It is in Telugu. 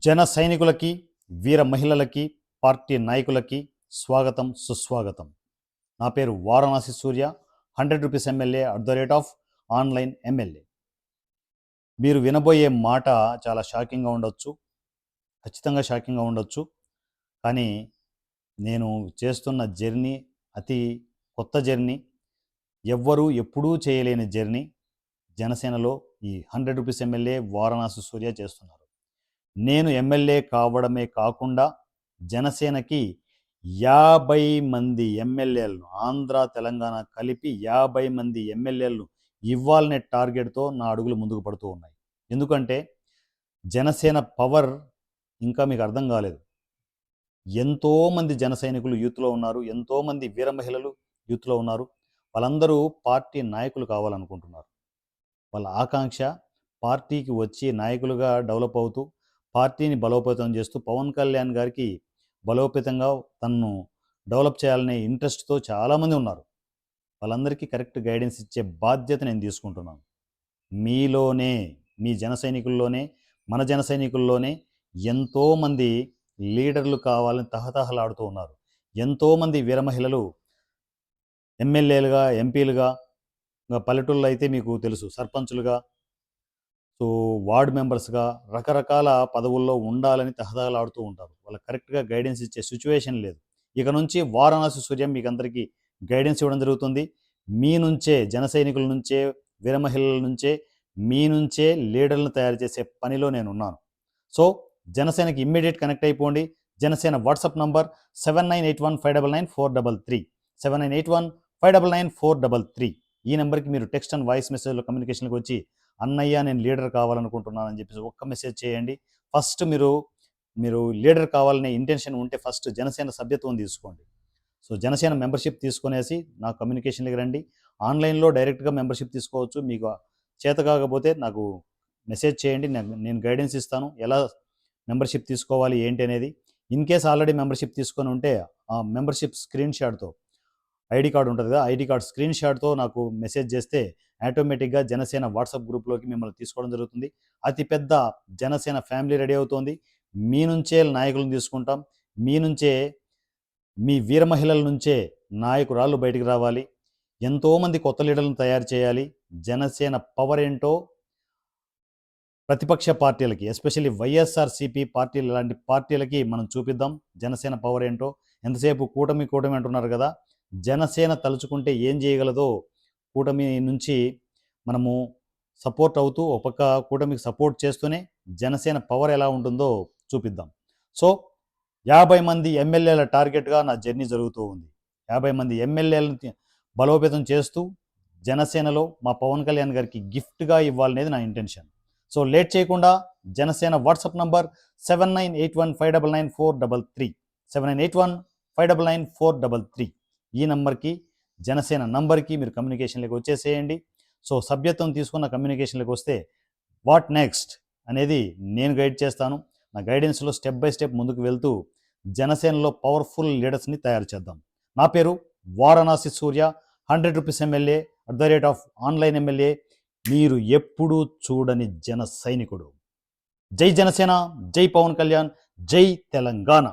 జన సైనికులకి, వీర మహిళలకి, పార్టీ నాయకులకి స్వాగతం, సుస్వాగతం. నా పేరు వారణాసి సూర్య, 100 రూపీస్ ఎమ్మెల్యే @ఆన్లైన్ ఎమ్మెల్యే. మీరు వినబోయే మాట చాలా షాకింగ్గా ఉండొచ్చు, ఖచ్చితంగా షాకింగ్గా ఉండొచ్చు. కానీ నేను చేస్తున్న జర్నీ అతి కొత్త జర్నీ, ఎవ్వరూ ఎప్పుడూ చేయలేని జర్నీ. జనసేనలో ఈ 100 రూపీస్ ఎమ్మెల్యే వారణాసి సూర్య చేస్తున్నారు. నేను ఎమ్మెల్యే కావడమే కాకుండా జనసేనకి 50 మంది ఎమ్మెల్యేలను, ఆంధ్ర తెలంగాణ కలిపి 50 మంది ఎమ్మెల్యేలను ఇవ్వాలనే టార్గెట్తో నా అడుగులు ముందుకు పడుతూ ఉన్నాయి. ఎందుకంటే జనసేన పవర్ ఇంకా మీకు అర్థం కాలేదు. ఎంతోమంది జన సైనికులు యూత్లో ఉన్నారు, ఎంతోమంది వీర మహిళలు యూత్లో ఉన్నారు. వాళ్ళందరూ పార్టీ నాయకులు కావాలనుకుంటున్నారు. వాళ్ళ ఆకాంక్ష పార్టీకి వచ్చి నాయకులుగా డెవలప్ అవుతూ పార్టీని బలోపేతం చేస్తూ పవన్ కళ్యాణ్ గారికి బలోపేతంగా తనను డెవలప్ చేయాలనే ఇంట్రెస్ట్తో చాలామంది ఉన్నారు. వాళ్ళందరికీ కరెక్ట్ గైడెన్స్ ఇచ్చే బాధ్యత నేను తీసుకుంటున్నాను. మీలోనే, మీ జన సైనికుల్లోనే, మన జన సైనికుల్లోనే ఎంతోమంది లీడర్లు కావాలని తహతహలాడుతూ ఉన్నారు. ఎంతోమంది వీర మహిళలు ఎమ్మెల్యేలుగా, ఎంపీలుగా, పల్లెటూళ్ళలో అయితే మీకు తెలుసు సర్పంచులుగా, సో వార్డు మెంబర్స్గా రకరకాల పదవుల్లో ఉండాలని తహతహలాడుతూ ఉంటారు. వాళ్ళకి కరెక్ట్గా గైడెన్స్ ఇచ్చే సిచ్యువేషన్ లేదు. ఇక నుంచి వారణాసి సూర్యం మీకు అందరికీ గైడెన్స్ ఇవ్వడం జరుగుతుంది. మీ నుంచే, జన సైనికుల నుంచే, వీర మహిళల నుంచే, మీ నుంచే లీడర్లను తయారు చేసే పనిలో నేను ఉన్నాను. సో జనసేనకి ఇమ్మీడియట్ కనెక్ట్ అయిపోండి. Janasena WhatsApp number 7981599433 7981599433. ఈ నెంబర్కి మీరు టెక్స్ట్ అండ్ వాయిస్ మెసేజ్లో కమ్యూనికేషన్కి వచ్చి అన్నయ్య నేను లీడర్ కావాలనుకుంటున్నానని చెప్పేసి ఒక్క మెసేజ్ చేయండి. ఫస్ట్ మీరు లీడర్ కావాలనే ఇంటెన్షన్ ఉంటే ఫస్ట్ జనసేన సభ్యత్వం తీసుకోండి. సో జనసేన మెంబర్షిప్ తీసుకునేసి నా కమ్యూనికేషన్కి రండి. ఆన్లైన్లో డైరెక్ట్గా మెంబర్షిప్ తీసుకోవచ్చు. మీకు చేత కాకపోతే నాకు మెసేజ్ చేయండి, నేను గైడెన్స్ ఇస్తాను ఎలా మెంబర్షిప్ తీసుకోవాలి ఏంటి అనేది. ఇన్ కేస్ ఆల్రెడీ మెంబర్షిప్ తీసుకొని ఉంటే ఆ మెంబర్షిప్ స్క్రీన్ షాట్తో, ఐడి కార్డు ఉంటుంది కదా, ఐడి కార్డ్ స్క్రీన్ షాట్తో నాకు మెసేజ్ చేస్తే ఆటోమేటిక్గా జనసేన వాట్సాప్ గ్రూప్లోకి మిమ్మల్ని తీసుకోవడం జరుగుతుంది. అతిపెద్ద జనసేన ఫ్యామిలీ రెడీ అవుతోంది. మీ నుంచే నాయకులను తీసుకుంటాం. మీ నుంచే, మీ వీర మహిళల నుంచే నాయకురాళ్ళు బయటికి రావాలి. ఎంతోమంది కొత్త లీడర్లను తయారు చేయాలి. జనసేన పవర్ ఏంటో ప్రతిపక్ష పార్టీలకి, ఎస్పెషల్లీ వైఎస్ఆర్సీపీ పార్టీలు లాంటి పార్టీలకి మనం చూపిద్దాం జనసేన పవర్ ఏంటో. ఎంతసేపు కూటమి అంటున్నారు కదా, జనసేన తలుచుకుంటే ఏం చేయగలదో కూటమి నుంచి మనము సపోర్ట్ అవుతూ ఒక పక్క కూటమికి సపోర్ట్ చేస్తూనే జనసేన పవర్ ఎలా ఉంటుందో చూపిద్దాం. సో 50 మంది ఎమ్మెల్యేల టార్గెట్గా నా జర్నీ జరుగుతూ ఉంది. 50 మంది ఎమ్మెల్యేలను బలోపేతం చేస్తూ జనసేనలో మా పవన్ కళ్యాణ్ గారికి గిఫ్ట్గా ఇవ్వాలనేది నా ఇంటెన్షన్. సో లేట్ చేయకుండా జనసేన వాట్సాప్ నంబర్ 7981599433 7981599433 ఈ నంబర్కి, జనసేన నంబర్కి మీరు కమ్యూనికేషన్లోకి వచ్చేసేయండి. సో సభ్యత్వం తీసుకున్న కమ్యూనికేషన్లోకి వస్తే వాట్ నెక్స్ట్ అనేది నేను గైడ్ చేస్తాను. నా గైడెన్స్లో స్టెప్ బై స్టెప్ ముందుకు వెళ్తూ జనసేనలో పవర్ఫుల్ లీడర్స్ని తయారు చేద్దాం. నా పేరు వారణాసి సూర్య, 100 రూపీస్ ఎమ్మెల్యే @ఆన్లైన్ ఎమ్మెల్యే. మీరు ఎప్పుడూ చూడని జన సైనికుడు. జై జనసేన, జై పవన్ కళ్యాణ్, జై తెలంగాణ.